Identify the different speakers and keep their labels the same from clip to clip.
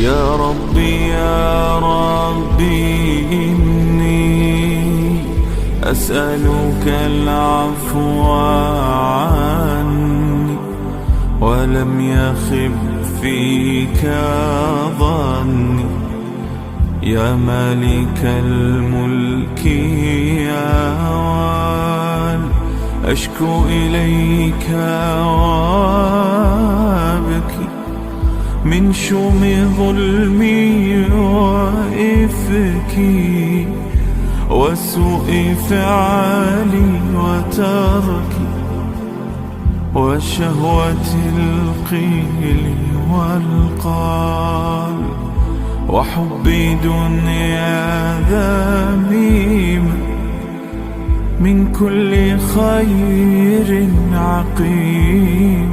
Speaker 1: يا ربي يا ربي إني أسألك العفو عني، ولم يخب فيك ظني. يا مالك الملك يا وال، أشكو إليك وابكي من شوم ظلمي وإفكي وسوء فعالي وتركي وشهوة القيل والقال وحب دنيا ذميمة من كل خير عقيم،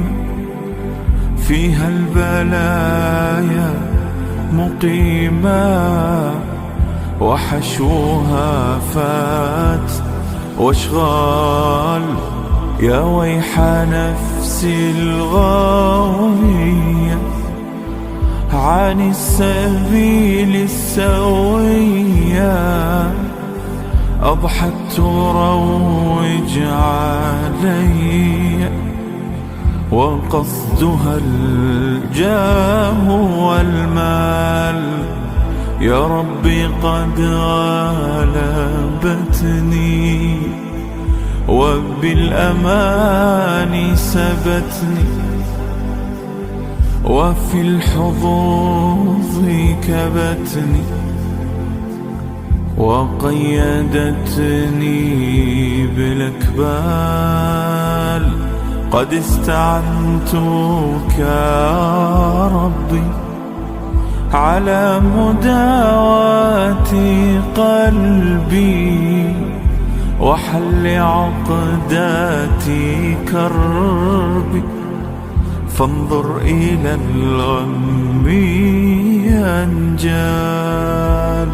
Speaker 1: فيها البلايا مقيما وحشوها فات واشغال. يا ويح نفسي الغاوية عن السبيل السوية، أضحت تروج علي وقصدها الجاه والمال. يا ربي قد غلبتني وبالأمان سبتني، وفي الحظوظ كبتني وقيدتني بالأكبال. قد استعنتك يا ربي على مداواة قلبي وحل عقدات كربي، فانظر إلى الغم ينجال.